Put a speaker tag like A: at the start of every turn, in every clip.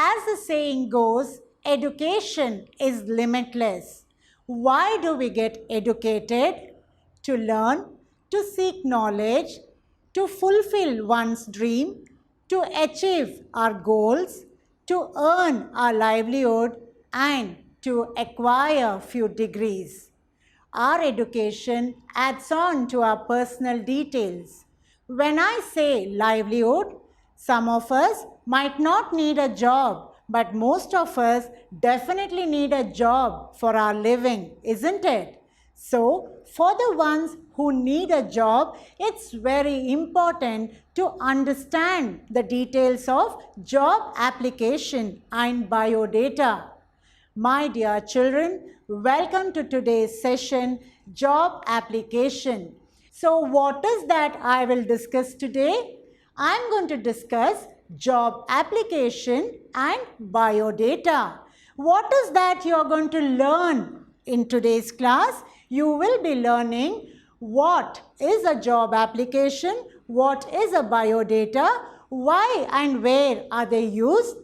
A: As the saying goes, education is limitless. Why do we get educated? To learn, to seek knowledge, to fulfill one's dream, to achieve our goals, to earn our livelihood, and to acquire few degrees. Our education adds on to our personal details. When I say livelihood, some of us might not need a job, but most of us definitely need a job for our living, isn't it? So, for the ones who need a job, it's very important to understand the details of job application and biodata. My dear children, welcome to today's session, Job Application. So what is that I will discuss today? I am going to discuss job application and biodata. What is that you are going to learn in today's class? You will be learning what is a job application, what is a biodata, why and where are they used,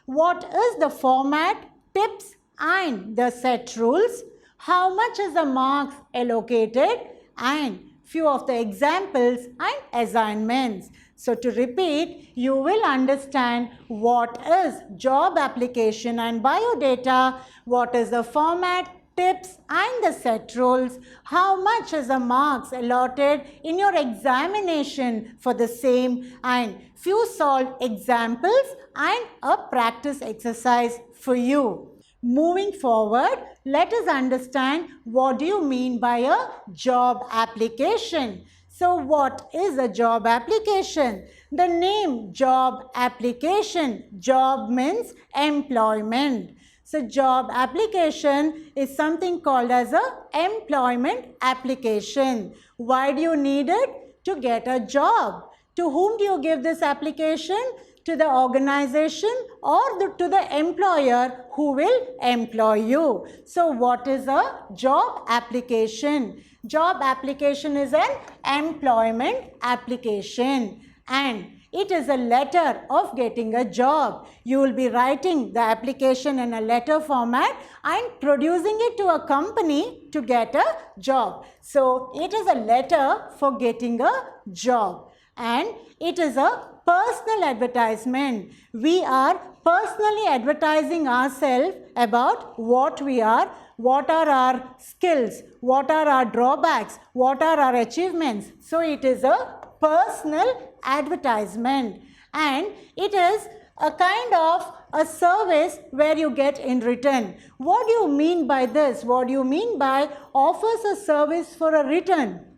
A: what is the format, tips and the set rules, how much is the marks allocated, and few of the examples and assignments. So to repeat, you will understand what is job application and biodata, what is the format, tips and the set rules, how much is the marks allotted in your examination for the same, and few solved examples and a practice exercise for you. Moving forward, let us understand what do you mean by a job application. So what is a job application? The name job application, job means employment. So job application is something called as a employment application. Why do you need it? To get a job. To whom do you give this application? To the organization or to the employer who will employ you. So what is a job application? Job application is an employment application, and it is a letter of getting a job. You will be writing the application in a letter format and producing it to a company to get a job. So it is a letter for getting a job, and it is a personal advertisement. We are personally advertising ourselves about what we are, what are our skills, what are our drawbacks, what are our achievements. So it is a personal advertisement, and it is a kind of a service where you get in return. What do you mean by this? What do you mean by offers a service for a return?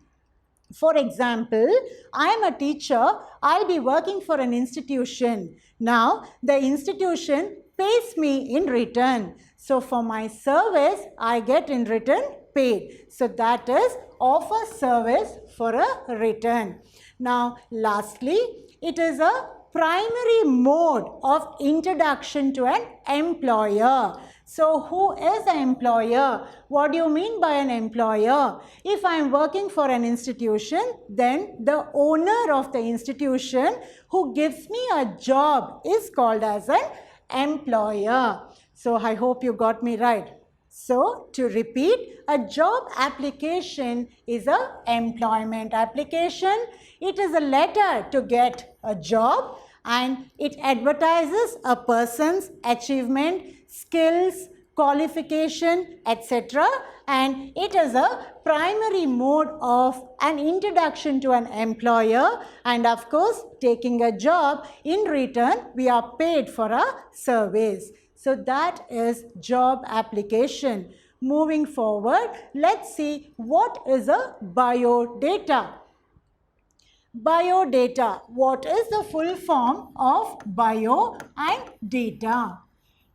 A: For example, I am a teacher, I'll be working for an institution. Now, the institution pays me in return. So, for my service, I get in return paid. So, that is offer service for a return. Now, lastly, it is a primary mode of introduction to an employer. So, who is an employer? What do you mean by an employer? If I am working for an institution, then the owner of the institution who gives me a job is called as an employer. So, I hope you got me right. So, to repeat, a job application is an employment application. It is a letter to get a job, and it advertises a person's achievement, skills, qualification, etc. And it is a primary mode of an introduction to an employer, and of course, taking a job, in return, we are paid for a service. So that is job application. Moving forward, let's see what is a biodata. Biodata. What is the full form of bio and data?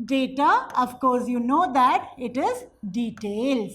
A: Data, of course, you know that it is details,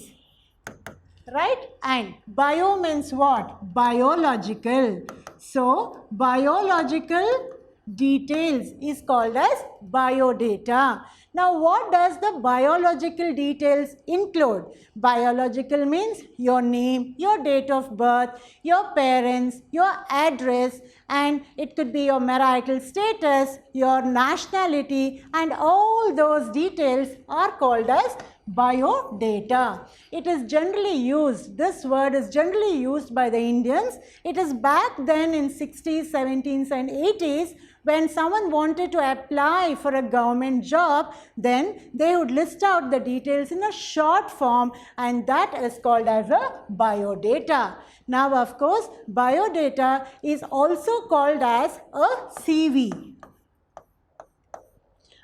A: right? And bio means what? Biological. So, biological details is called as biodata. Now, what does the biological details include? Biological means your name, your date of birth, your parents, your address, and it could be your marital status, your nationality, and all those details are called as biodata. It is generally used, this word is generally used by the Indians. It is back then in 60s, 70s and 80s when someone wanted to apply for a government job, then they would list out the details in a short form, and that is called as a biodata. Now, of course, biodata is also called as a CV.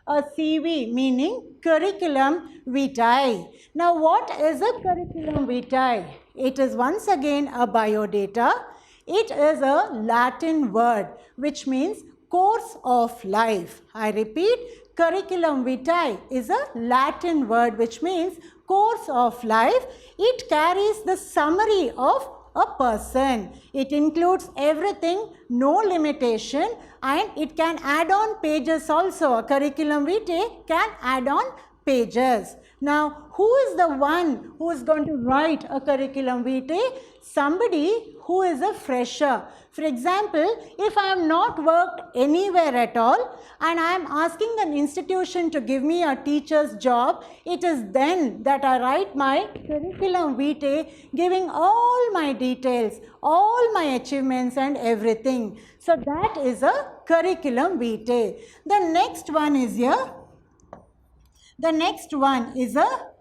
A: A CV meaning curriculum vitae. Now, what is a curriculum vitae? It is once again a biodata. It is a Latin word which means course of life. I repeat, curriculum vitae is a Latin word which means course of life. It carries the summary of a person. It includes everything, no limitation, and it can add on pages also. A curriculum vitae can add on pages. Now, who is the one who is going to write a curriculum vitae? Somebody who is a fresher. For example, if I have not worked anywhere at all and I am asking an institution to give me a teacher's job, it is then that I write my curriculum vitae giving all my details, all my achievements and everything. So that is a curriculum vitae. The next one is a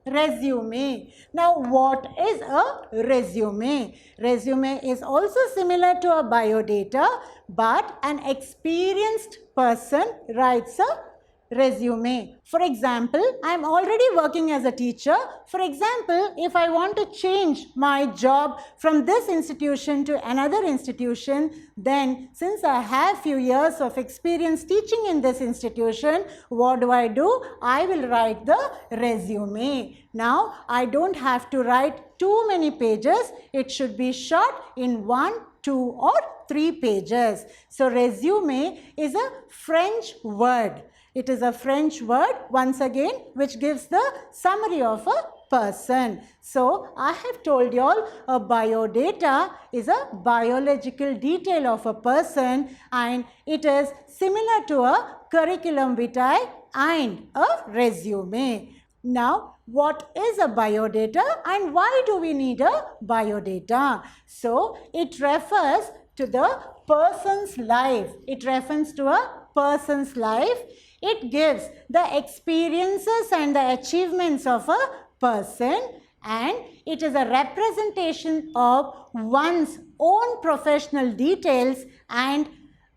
A: resume. Now, what is a resume? Resume is also similar to a biodata, but an experienced person writes a resume. For example, I am already working as a teacher. For example, if I want to change my job from this institution to another institution, then since I have few years of experience teaching in this institution, what do? I will write the resume. Now, I don't have to write too many pages. It should be short in 1, 2 or 3 pages. So, resume is a French word. It is a French word once again which gives the summary of a person. So, I have told you all a biodata is a biological detail of a person and it is similar to a curriculum vitae and a resume. Now, what is a biodata and why do we need a biodata? So, it refers to the person's life. It refers to a person's life. It gives the experiences and the achievements of a person and it is a representation of one's own professional details and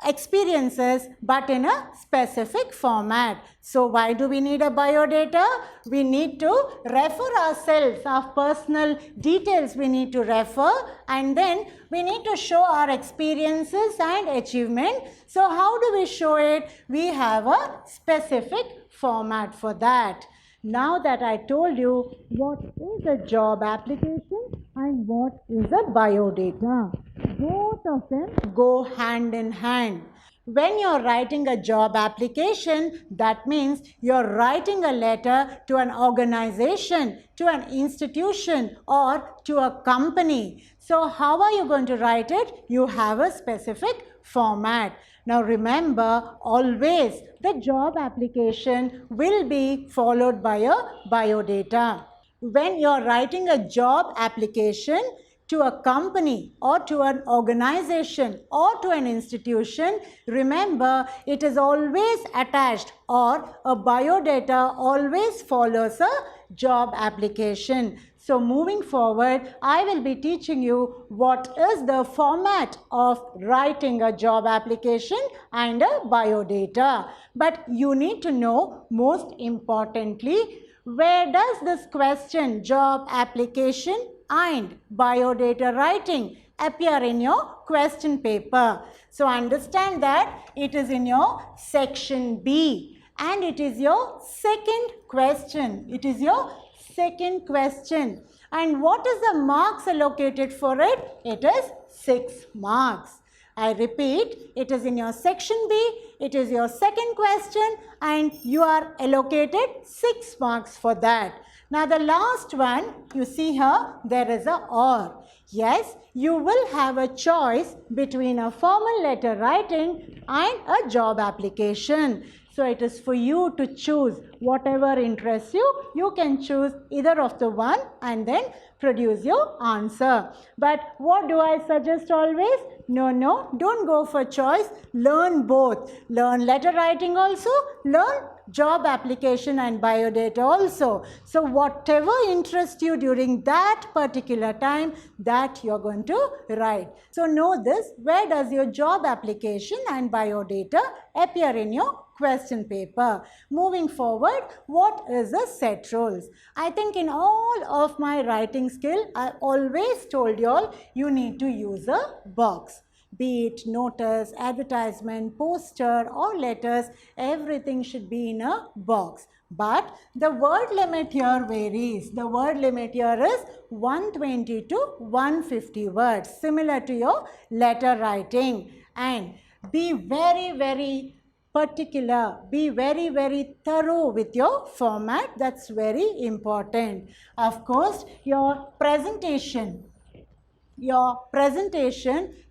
A: experiences but in a specific format. So, why do we need a biodata? We need to refer ourselves, our personal details we need to refer and then we need to show our experiences and achievement. So, how do we show it? We have a specific format for that. Now that I told you what is a job application and what is a biodata, both of them go hand in hand. When you're writing a job application, that means you're writing a letter to an organization, to an institution or to a company. So how are you going to write it? You have a specific format. Now remember, always the job application will be followed by a biodata. When you're writing a job application to a company or to an organization or to an institution, remember it is always attached or a biodata always follows a job application. So moving forward, I will be teaching you what is the format of writing a job application and a biodata. But you need to know most importantly, where does this question job application and biodata writing appear in your question paper? So understand that it is in your section B and it is your second question. It is your second question. And what is the marks allocated for it? It is 6 marks. I repeat, it is in your section B, it is your second question and you are allocated 6 marks for that. Now the last one, you see here, there is a or. Yes, you will have a choice between a formal letter writing and a job application. So it is for you to choose whatever interests you. You can choose either of the one and then produce your answer. But what do I suggest always? No, don't go for choice. Learn both. Learn letter writing also. Learn job application and biodata also. So whatever interests you during that particular time, that you're going to write. So know this, where does your job application and biodata appear in your question paper? Moving forward, what is the set roles? I think in all of my writing skill, I always told you all, you need to use a box. Be it notice, advertisement, poster or letters, everything should be in a box. But the word limit here varies. The word limit here is 120 to 150 words, similar to your letter writing. And be very particular, be very thorough with your format. That's very important. Of course, your presentation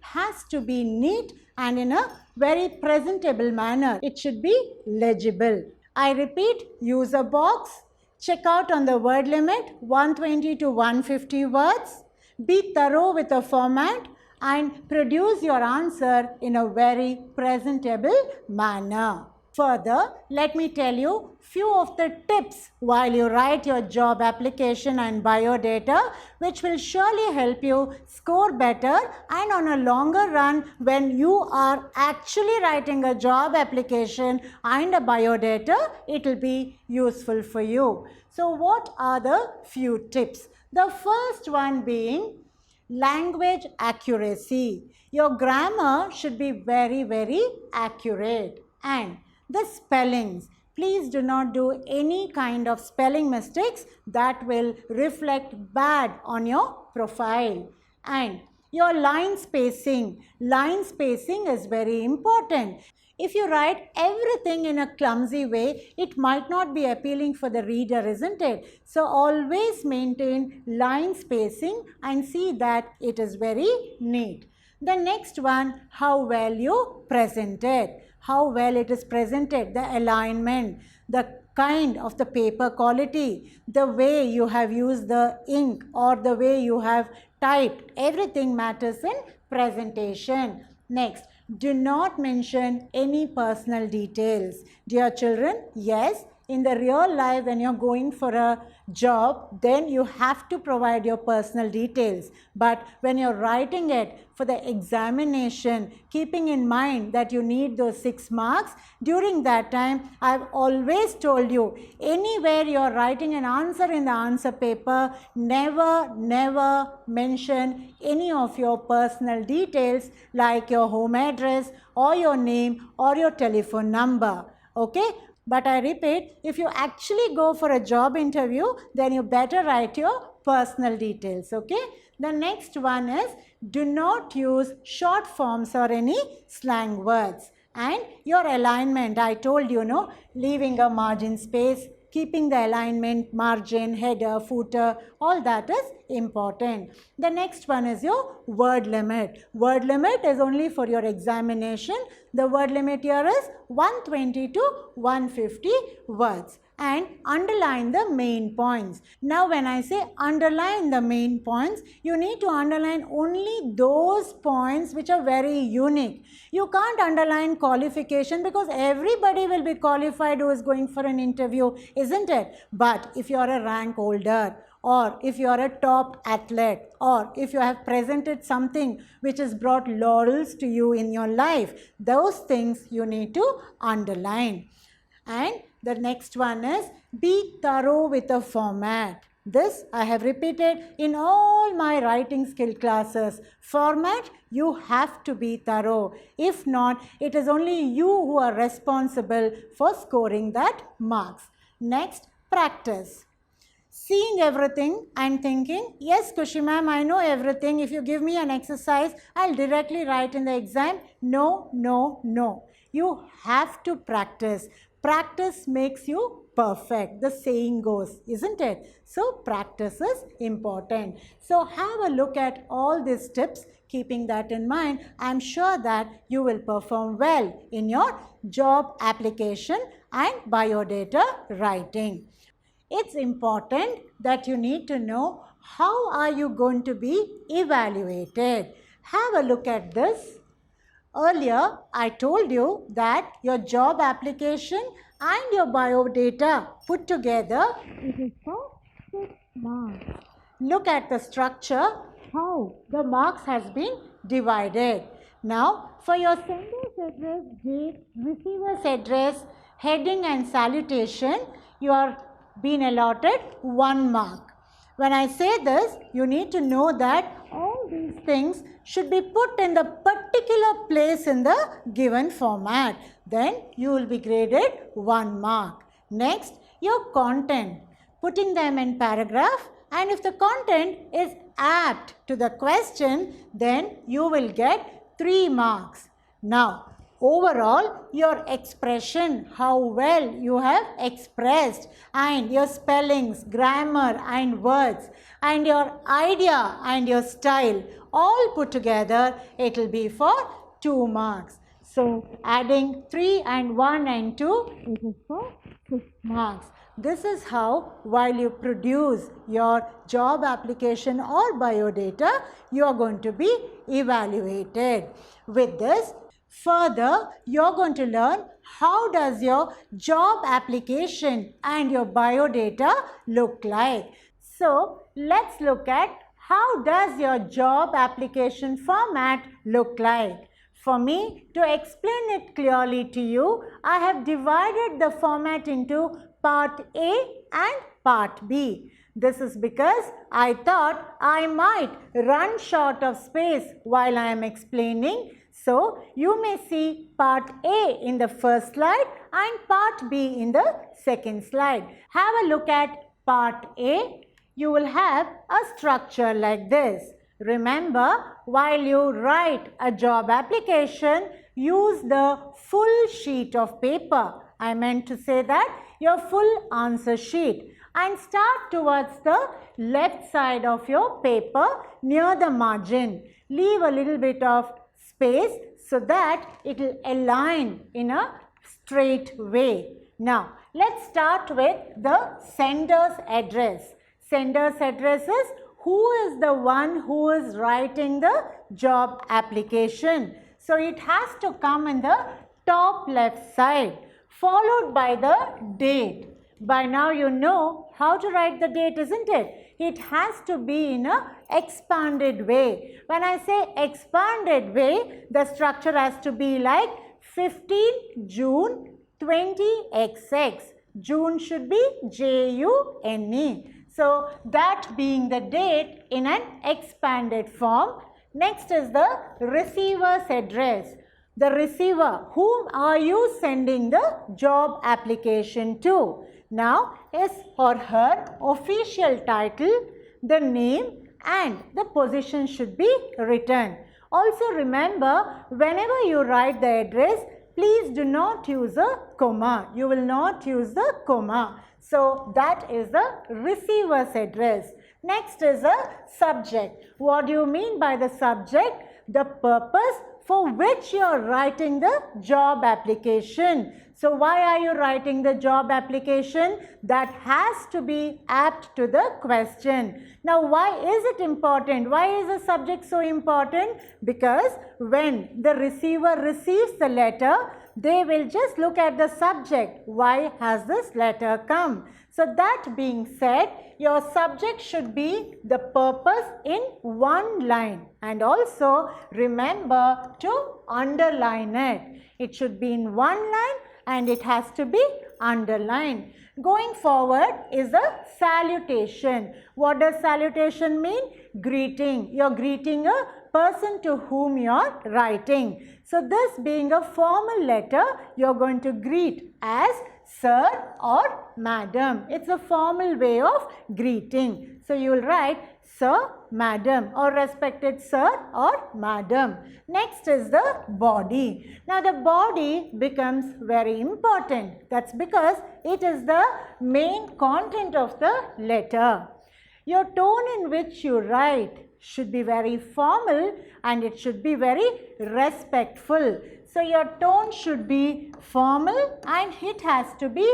A: has to be neat and in a very presentable manner. It should be legible. I repeat, use a box. Check out on the word limit 120 to 150 words. Be thorough with the format and produce your answer in a very presentable manner. Further, let me tell you few of the tips while you write your job application and biodata, which will surely help you score better, and on a longer run when you are actually writing a job application and a biodata, it will be useful for you. So what are the few tips? The first one being language accuracy. Your grammar should be very accurate. And the spellings, please do not do any kind of spelling mistakes that will reflect bad on your profile. And your line spacing is very important. If you write everything in a clumsy way, it might not be appealing for the reader, isn't it? So always maintain line spacing and see that it is very neat. The next one, how well you present it. How well it is presented, the alignment, the kind of the paper quality, the way you have used the ink or the way you have typed, everything matters in presentation. Next, do not mention any personal details. Dear children, yes, in the real life when you're going for a job, then you have to provide your personal details. But when you're writing it for the examination, keeping in mind that you need those 6 marks, during that time, I've always told you, anywhere you're writing an answer in the answer paper, never mention any of your personal details like your home address or your name or your telephone number. Okay? But I repeat, if you actually go for a job interview, then you better write your personal details, okay? The next one is, do not use short forms or any slang words. And your alignment, I told you, no, leaving a margin space, keeping the alignment, margin, header, footer, all that is important. The next one is your word limit. Word limit is only for your examination. The word limit here is 120 to 150 words. And underline the main points. Now when I say underline the main points, you need to underline only those points which are very unique. You can't underline qualification because everybody will be qualified who is going for an interview, isn't it? But if you are a rank holder, or if you are a top athlete, or if you have presented something which has brought laurels to you in your life, those things you need to underline. And the next one is, be thorough with the format. This I have repeated in all my writing skill classes. Format, you have to be thorough. If not, it is only you who are responsible for scoring that marks. Next, practice. seeing everything and thinking, yes, Kushi ma'am, I know everything. If you give me an exercise, I'll directly write in the exam. No, no, no. You have to practice. Practice makes you perfect. The saying goes, isn't it? So practice is important. So have a look at all these tips. Keeping that in mind, I'm sure that you will perform well in your job application and biodata writing. It's important that you need to know how are you going to be evaluated. Have a look at this. Earlier, I told you that your job application and your biodata put together, it is for 6 marks. Look at the structure, how the marks has been divided. Now, for your sender's address, date, receiver's address, heading and salutation, you are being allotted 1 mark. When I say this, you need to know that all these things should be put in the particular place in the given format. Then you will be graded 1 mark. Next, your content. Putting them in paragraph, and if the content is apt to the question, then you will get 3 marks. Now, overall, your expression, how well you have expressed, and your spellings, grammar and words, and your idea and your style, all put together, it will be for 2 marks. So, adding 3 and 1 and 2, it is for 6 marks. This is how, while you produce your job application or biodata, you are going to be evaluated. With this, further, you're going to learn how does your job application and your biodata look like. So, let's look at how does your job application format look like. For me to explain it clearly to you, I have divided the format into part A and part B. This is because I thought I might run short of space while I am explaining. So, you may see part A in the first slide and part B in the second slide. Have a look at part A. You will have a structure like this. Remember, while you write a job application, use the full sheet of paper. I meant to say that your full answer sheet, and start towards the left side of your paper near the margin. Leave a little bit of space so that it will align in a straight way. Now, let's start with the sender's address. Sender's address is who is the one who is writing the job application. So, it has to come in the top left side, followed by the date. By now you know how to write the date, isn't it? It has to be in a expanded way. When I say expanded way, the structure has to be like 15 June 20XX. June should be June. So, that being the date in an expanded form. Next is the receiver's address. The receiver, whom are you sending the job application to? Now, his or her official title, the name and the position should be written. Also remember, whenever you write the address, please do not use a comma. You will not use the comma. So, that is the receiver's address. Next is a subject. What do you mean by the subject? The purpose for which you are writing the job application. So, why are you writing the job application? That has to be apt to the question. Now, why is it important? Why is the subject so important? Because when the receiver receives the letter, they will just look at the subject. Why has this letter come? So, that being said, your subject should be the purpose in one line, and also remember to underline it. It should be in one line and it has to be underlined. Going forward is the salutation. What does salutation mean? Greeting. You are greeting a person to whom you are writing. So, this being a formal letter, you are going to greet as sir or madam. It's a formal way of greeting. So you will write sir, madam, or respected sir or madam. Next is the body. Now the body becomes very important. That's because it is the main content of the letter. Your tone in which you write should be very formal and it should be very respectful. So your tone should be formal and it has to be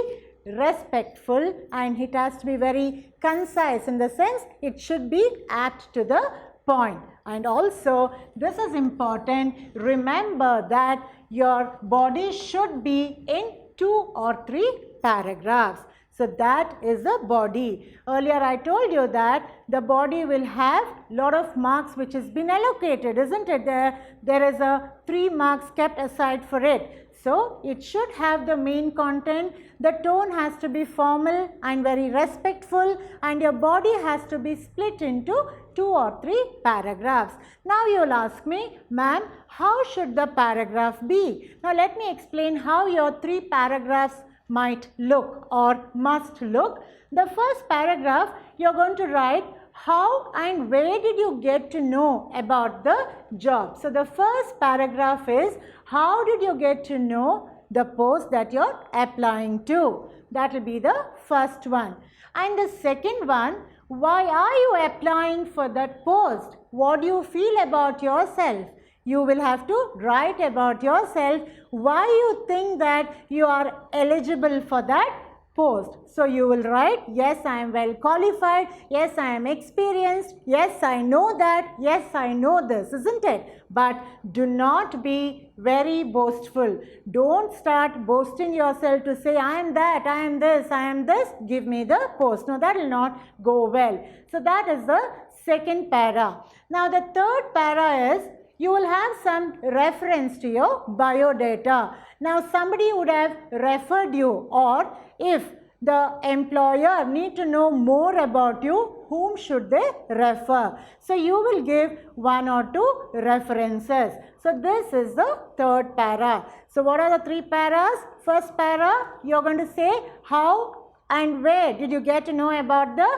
A: respectful and it has to be very concise, in the sense it should be apt to the point. And also this is important, remember that your body should be in 2 or 3 paragraphs. So that is the body. Earlier I told you that the body will have lot of marks which has been allocated, isn't it? There is a 3 marks kept aside for it. So it should have the main content. The tone has to be formal and very respectful, and your body has to be split into 2 or 3 paragraphs. Now you will ask me, ma'am, how should the paragraph be? Now let me explain how your 3 paragraphs might look or must look. The first paragraph you are going to write how and where did you get to know about the job. So the first paragraph is how did you get to know the post that you are applying to. That will be the first one. And the second one, why are you applying for that post? What do you feel about yourself? You will have to write about yourself, why you think that you are eligible for that post. So you will write, yes, I am well qualified, yes, I am experienced, yes, I know that, yes, I know this, isn't it? But do not be very boastful. Don't start boasting yourself to say, I am that, I am this, I am this, give me the post. No, that will not go well. So that is the second para. Now the third para is, you will have some reference to your biodata. Now somebody would have referred you, or if the employer need to know more about you, whom should they refer? So you will give 1 or 2 references. So this is the third para. So what are the 3 paras? First para, you are going to say how and where did you get to know about the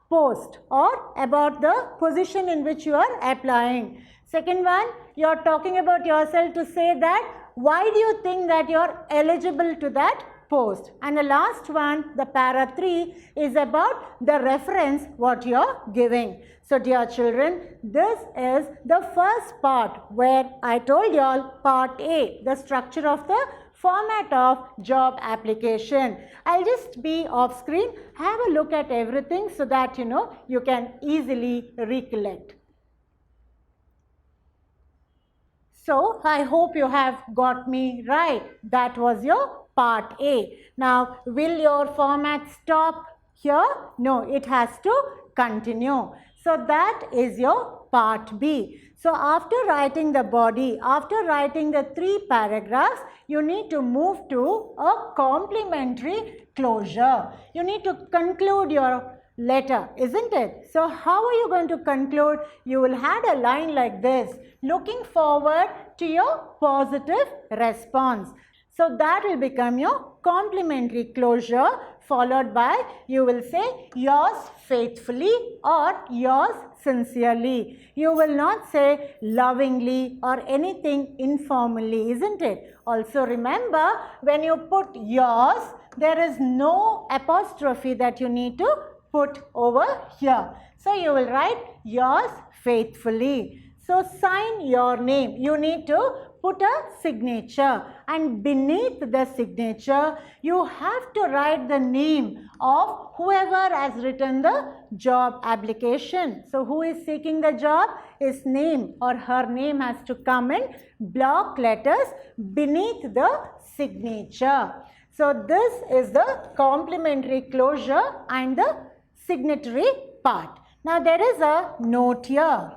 A: post or about the position in which you are applying. Second one, you are talking about yourself to say that why do you think that you are eligible to that post. And the last one, the para 3, is about the reference what you are giving. So dear children, this is the first part where I told you all part A, the structure of the format of job application. I'll just be off screen, have a look at everything so that you can easily recollect. So I hope you have got me right. That was your part A. Now will your format stop here? No, it has to continue. So that is your part B. So after writing the body, after writing the 3 paragraphs, you need to move to a complementary closure. You need to conclude your letter, isn't it? So how are you going to conclude? You will add a line like this, looking forward to your positive response. So that will become your complementary closure, followed by you will say yours faithfully or yours sincerely. You will not say lovingly or anything informally, isn't it? Also remember, when you put yours, there is no apostrophe that you need to put over here. So you will write yours faithfully. So sign your name. You need to put a signature, and beneath the signature you have to write the name of whoever has written the job application. So who is seeking the job, his name or her name has to come in block letters beneath the signature. So this is the complementary closure and the signatory part. Now there is a note here.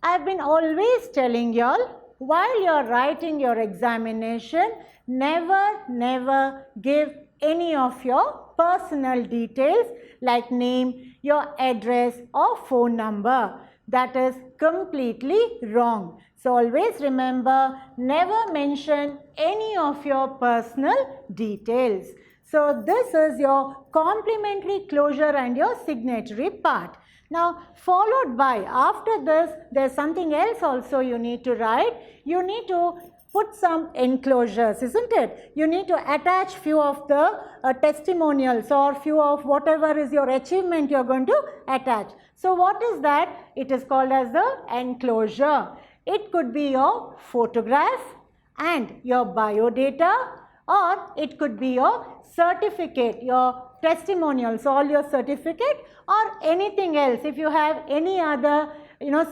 A: I have been always telling you all, while you are writing your examination, never give any of your personal details like name, your address or phone number. That is completely wrong. So always remember, never mention any of your personal details. So this is your complementary closure and your signatory part. Now followed by, after this, there's something else also you need to write. You need to put some enclosures, isn't it? You need to attach few of the testimonials or few of whatever is your achievement you're going to attach. So what is that? It is called as the enclosure. It could be your photograph and your biodata, or it could be your certificate, your testimonials, all your certificate, or anything else. If you have any other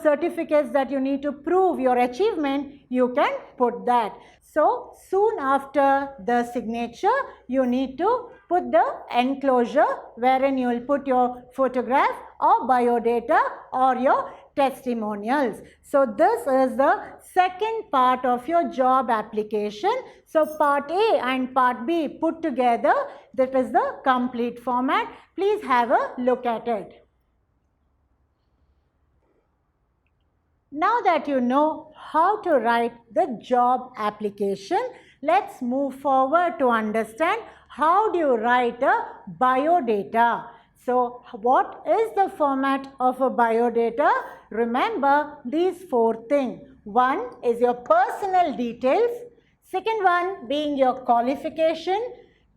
A: certificates that you need to prove your achievement, you can put that. So soon after the signature, you need to put the enclosure wherein you will put your photograph or biodata or your testimonials. So this is the second part of your job application. So part A and part B put together, that is the complete format. Please have a look at it. Now that you know how to write the job application, let's move forward to understand how do you write a biodata. So what is the format of a biodata? Remember these four things. One is your personal details. Second one being your qualification.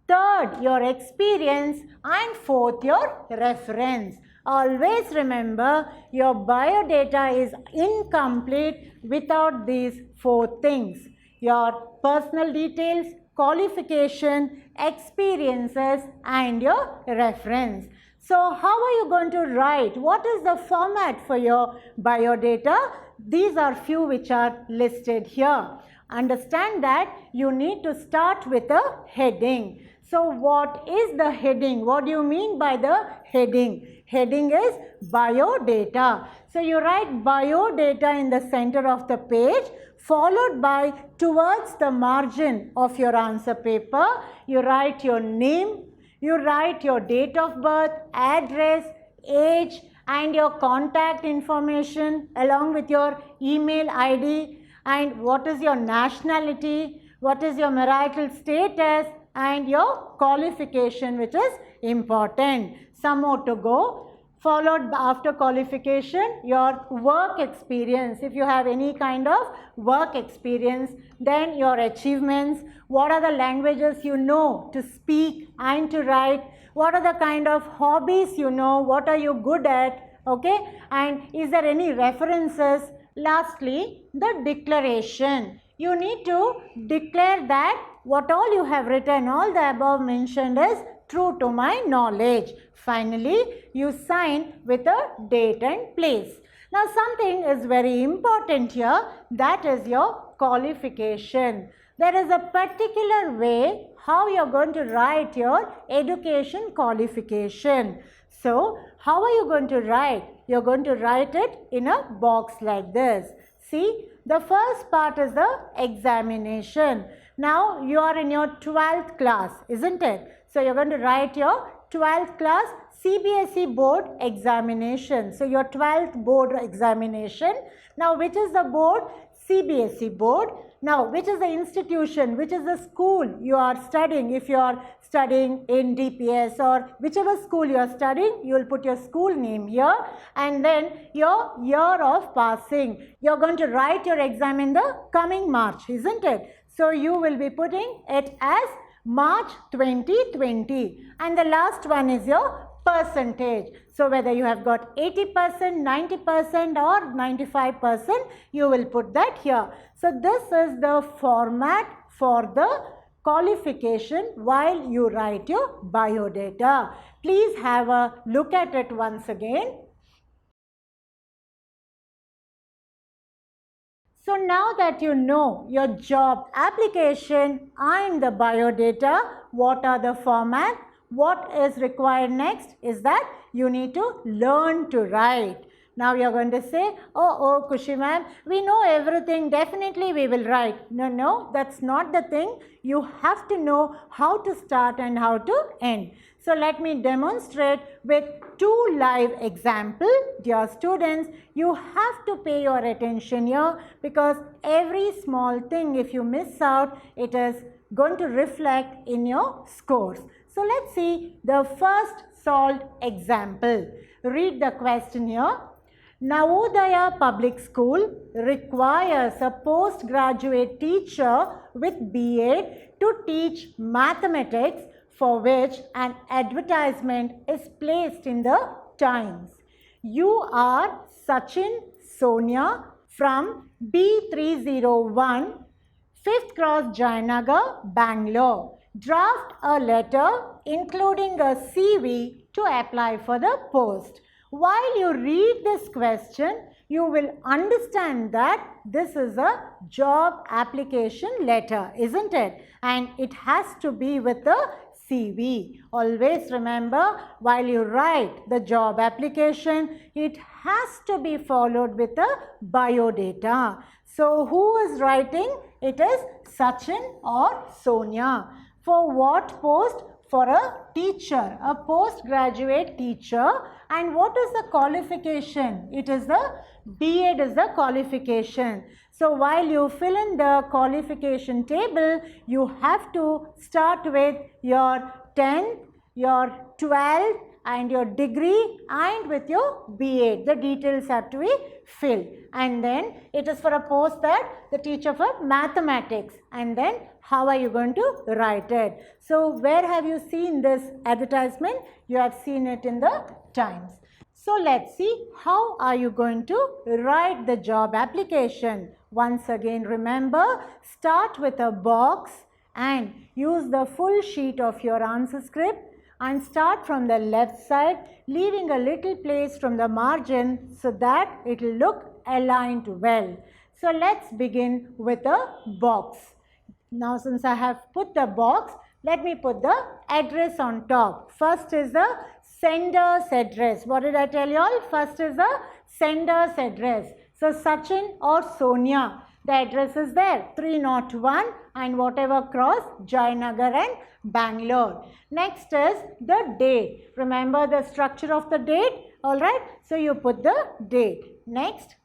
A: Third, your experience. And fourth, your reference. Always remember, your biodata is incomplete without these four things. Your personal details, qualification, experiences, and your reference. So how are you going to write? What is the format for your biodata? These are few which are listed here. Understand that you need to start with a heading. So what is the heading? What do you mean by the heading? Heading is biodata. So you write biodata in the center of the page, followed by towards the margin of your answer paper, you write your name, you write your date of birth, address, age, and your contact information along with your email ID, and what is your nationality, what is your marital status, and your qualification, which is important. Some more to go. Followed after qualification, your work experience. If you have any kind of work experience, then your achievements, what are the languages you know to speak and to write, what are the kind of hobbies you know, what are you good at, okay, and is there any references. Lastly, the declaration. You need to declare that what all you have written, all the above mentioned is true to my knowledge. Finally, you sign with a date and place. Now, something is very important here, that is your qualification. There is a particular way how you are going to write your education qualification. So, how are you going to write? You are going to write it in a box like this. See, the first part is the examination. Now, you are in your 12th class, isn't it? So, you are going to write your 12th class CBSE board examination. So, your 12th board examination. Now, which is the board? CBSE board. Now, which is the institution, which is the school you are studying? If you are studying in DPS or whichever school you are studying, you will put your school name here and then your year of passing. You are going to write your exam in the coming March, isn't it? So, you will be putting it as March 2020, and the last one is your percentage. So, whether you have got 80%, 90% or 95%, you will put that here. So, this is the format for the qualification while you write your biodata. Please have a look at it once again. So now that you know your job application and the biodata, what are the format, what is required next is that you need to learn to write. Now you are going to say, oh Kushi ma'am, we know everything, definitely we will write. No, that's not the thing. You have to know how to start and how to end. So let me demonstrate with 2 live examples. Dear students, you have to pay your attention here because every small thing, if you miss out, it is going to reflect in your scores. So let's see the first solved example. Read the question here. Navodaya Public School requires a postgraduate teacher with BA to teach mathematics, for which an advertisement is placed in the Times. You are Sachin Sonia from B301, 5th Cross, Jayanagar, Bangalore. Draft a letter including a CV to apply for the post. While you read this question, you will understand that this is a job application letter, isn't it? And it has to be with a CV. Always remember, while you write the job application, it has to be followed with a biodata. So who is writing? It is Sachin or Sonia. For what post? For a teacher, a postgraduate teacher. And what is the qualification? It is the B.Ed is the qualification. So while you fill in the qualification table, you have to start with your 10th, your 12th and your degree and with your B.Ed. The details have to be filled. And then it is for a post that the teacher for mathematics. And then how are you going to write it? So where have you seen this advertisement? You have seen it in the Times. So let's see how are you going to write the job application. Once again, remember, start with a box and use the full sheet of your answer script and start from the left side, leaving a little place from the margin so that it will look aligned well. So let's begin with a box. Now since I have put the box, let me put the address on top. First is the sender's address. What did I tell you all? First is the sender's address. So Sachin or Sonia, the address is there, 301 and whatever cross, Jayanagar and Bangalore. Next is the date. Remember the structure of the date? Alright, so you put the date. Next,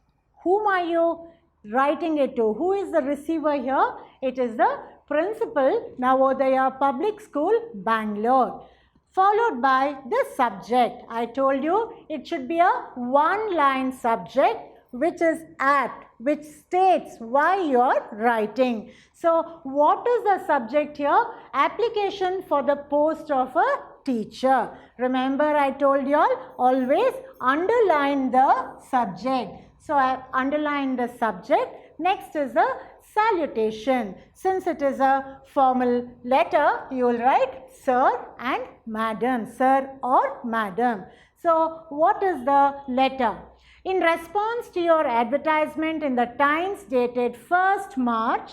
A: whom are you writing it to? Who is the receiver here? It is the principal, Navodaya Public School, Bangalore. Followed by the subject. I told you it should be a one-line subject which is apt, which states why you are writing. So what is the subject here? Application for the post of a teacher. Remember I told you all, always underline the subject. So I have underlined the subject. Next is the salutation. Since it is a formal letter, you will write sir and madam, sir or madam. So what is the letter? In response to your advertisement in the Times dated 1st March,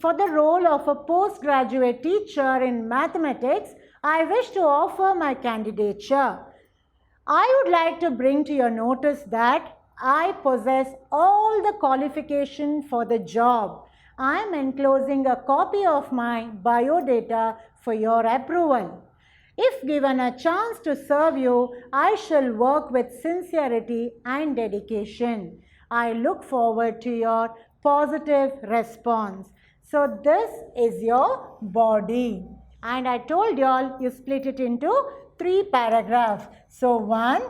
A: for the role of a postgraduate teacher in mathematics, I wish to offer my candidature. I would like to bring to your notice that I possess all the qualification for the job. I am enclosing a copy of my biodata for your approval. If given a chance to serve you, I shall work with sincerity and dedication. I look forward to your positive response. So this is your body. And I told you all, you split it into 3 paragraphs. So 1,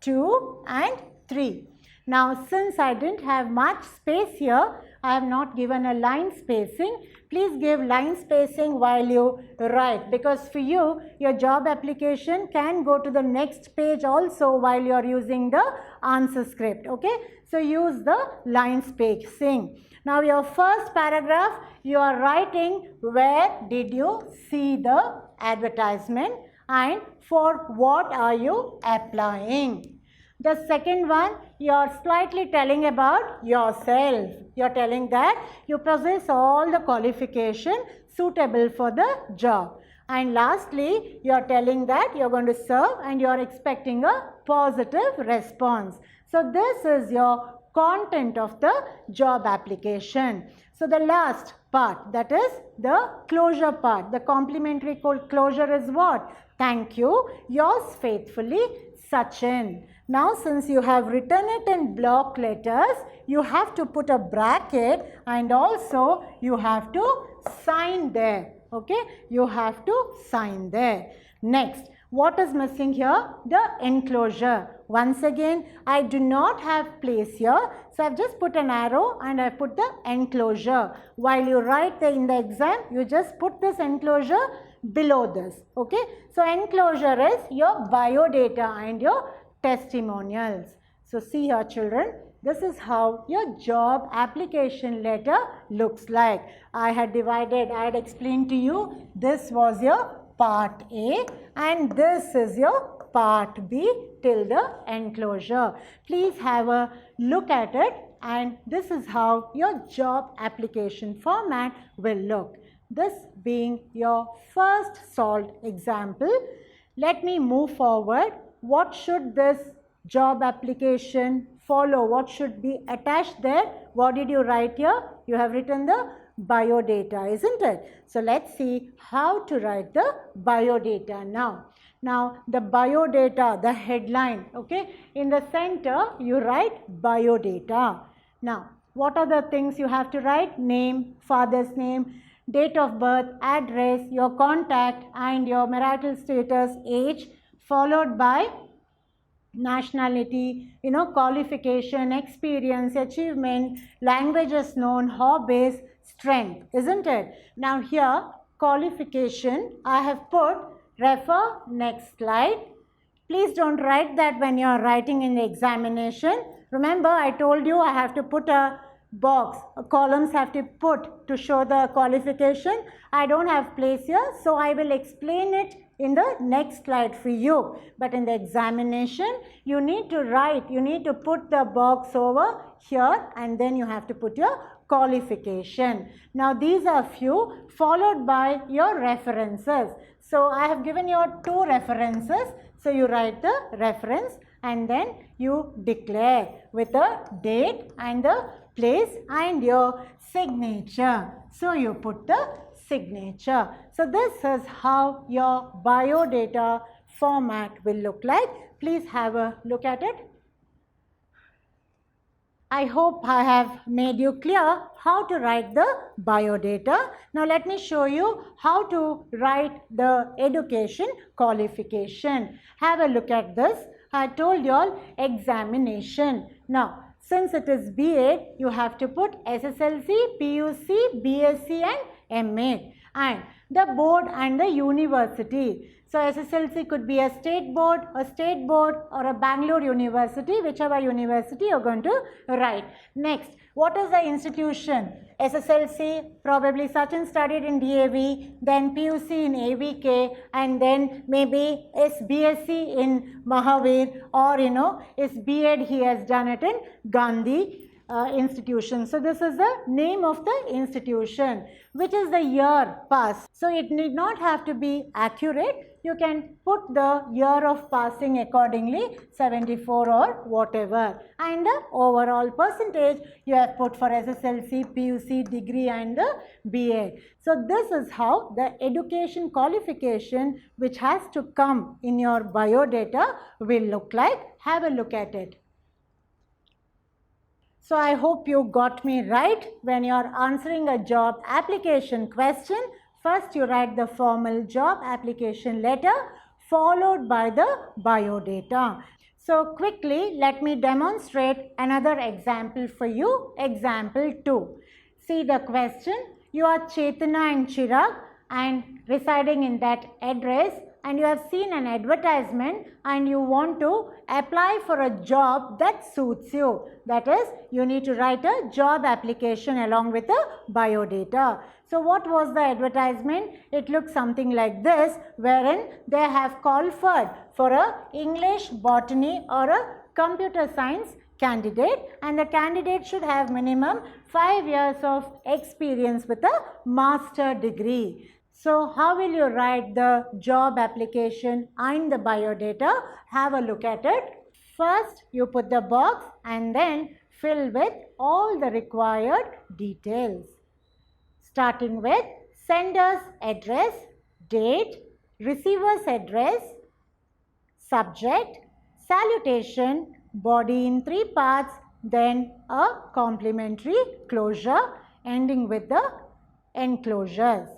A: 2 and 3. Now since I didn't have much space here, I have not given a line spacing. Please give line spacing while you write, because for you, your job application can go to the next page also while you are using the answer script. Okay, so use the line spacing. Now your first paragraph, you are writing where did you see the advertisement and for what are you applying. The second one, you are slightly telling about yourself. You are telling that you possess all the qualification suitable for the job. And lastly, you are telling that you are going to serve and you are expecting a positive response. So this is your content of the job application. So the last part, that is the closure part. The complimentary closure is what? Thank you. Yours faithfully, Sachin. Now since you have written it in block letters, you have to put a bracket and also you have to sign there. Okay, you have to sign there. Next, what is missing here? The enclosure. Once again, I do not have place here, so I've just put an arrow and I put the enclosure. While you write in the exam, you just put this enclosure below this. Okay, so enclosure is your biodata and your testimonials. So see here, children, this is how your job application letter looks like. I had explained to you, this was your part A and this is your part B till the enclosure. Please have a look at it, and this is how your job application format will look. This being your first solved example. Let me move forward. What should this job application follow? What should be attached there? What did you write here? You have written the biodata, isn't it? So let's see how to write the biodata now. Now the biodata, the headline, okay, in the center you write biodata. Now what are the things you have to write? Name, father's name, date of birth, address, your contact and your marital status, age, followed by nationality, qualification, experience, achievement, languages known, hobbies, strength, isn't it? Now here qualification I have put refer next slide. Please don't write that when you are writing in the examination. Remember, I told you I have to put a box, columns have to put to show the qualification. I don't have place here, so I will explain it in the next slide for you. But in the examination, you need to write, you need to put the box over here and then you have to put your qualification. Now these are few, followed by your references. So I have given you 2 references. So you write the reference and then you declare with the date and the place and your signature. So you put the signature. So this is how your biodata format will look like. Please have a look at it. I hope I have made you clear how to write the biodata. Now let me show you how to write the education qualification. Have a look at this. I told you all examination. Now since it is B.Ed, you have to put SSLC, PUC, BSc and M.Ed, and the board and the university. So SSLC could be a state board or a Bangalore University, whichever university you're going to write. Next, what is the institution? SSLC, probably Sachin studied in DAV, then PUC in AVK, and then maybe BSc in Mahavir, or is B.Ed he has done it in Gandhi institution. So this is the name of the institution, which is the year pass. So it need not have to be accurate. You can put the year of passing accordingly, 74 or whatever, and the overall percentage you have put for SSLC, PUC, degree and the BA. So this is how the education qualification which has to come in your biodata will look like. Have a look at it. So I hope you got me right. When you are answering a job application question, first you write the formal job application letter followed by the biodata. So quickly let me demonstrate another example for you. Example 2. See the question. You are Chetana and Chirag and residing in that address, and you have seen an advertisement and you want to apply for a job that suits you. That is, you need to write a job application along with the biodata. So what was the advertisement? It looks something like this, wherein they have called for a English, botany or a computer science candidate, and the candidate should have minimum 5 years of experience with a master degree. So how will you write the job application and the biodata? Have a look at it. First, you put the box and then fill with all the required details. Starting with sender's address, date, receiver's address, subject, salutation, body in 3 parts, then a complimentary closure ending with the enclosures.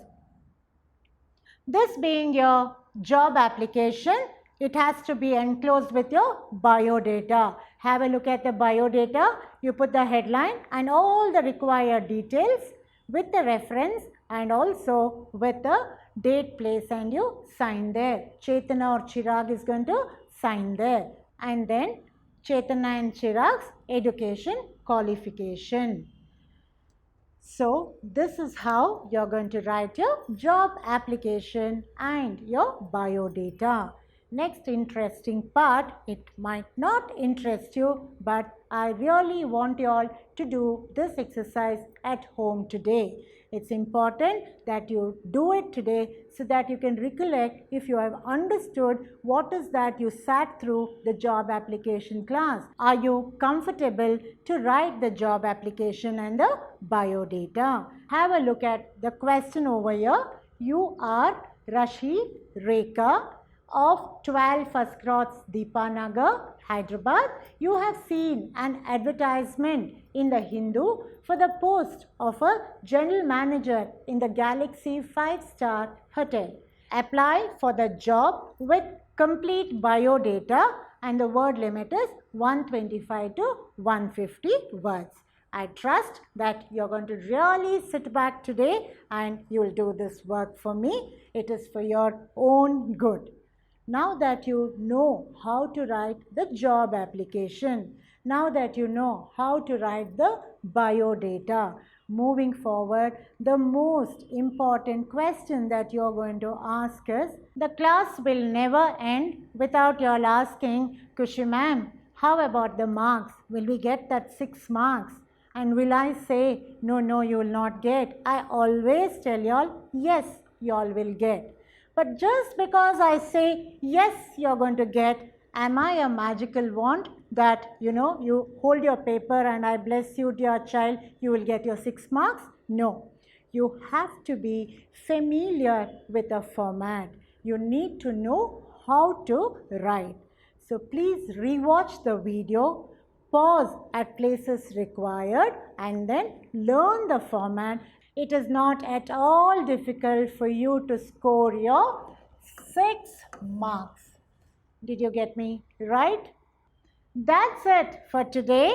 A: This being your job application, it has to be enclosed with your biodata. Have a look at the biodata. You put the headline and all the required details with the reference and also with the date, place, and you sign there. Chetana or Chirag is going to sign there. And then Chetana and Chirag's education qualification. So this is how you're going to write your job application and your biodata. Next interesting part, it might not interest you, but I really want you all to do this exercise at home today. It's important that you do it today so that you can recollect if you have understood what is that you sat through the job application class. Are you comfortable to write the job application and the biodata? Have a look at the question over here. You are Rashi Rekha of 12 First Cross Deepanagar, Hyderabad. You have seen an advertisement in the Hindu for the post of a general manager in the Galaxy 5-star hotel. Apply for the job with complete biodata and the word limit is 125 to 150 words. I trust that you're going to really sit back today and you will do this work for me. It is for your own good. Now that you know how to write the job application, now that you know how to write the biodata, moving forward, the most important question that you are going to ask is, the class will never end without you all asking, Kushi ma'am, how about the marks? Will we get that 6 marks? And will I say, no, you will not get? I always tell you all, yes, you all will get. But just because I say, yes, you're going to get, am I a magical wand that, you hold your paper and I bless you, dear child, you will get your 6 marks? No. You have to be familiar with the format. You need to know how to write. So please rewatch the video, pause at places required, and then learn the format. It is not at all difficult for you to score your 6 marks. Did you get me right? That's it for today.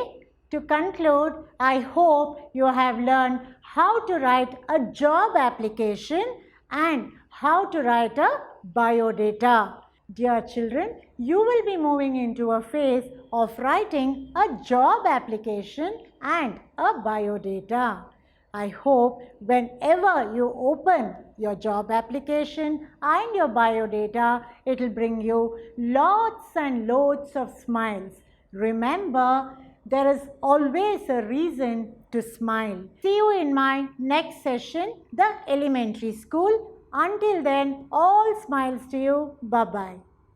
A: To conclude, I hope you have learned how to write a job application and how to write a biodata. Dear children, you will be moving into a phase of writing a job application and a biodata. I hope whenever you open your job application and your biodata, it will bring you lots and loads of smiles. Remember, there is always a reason to smile. See you in my next session, the elementary school. Until then, all smiles to you. Bye-bye.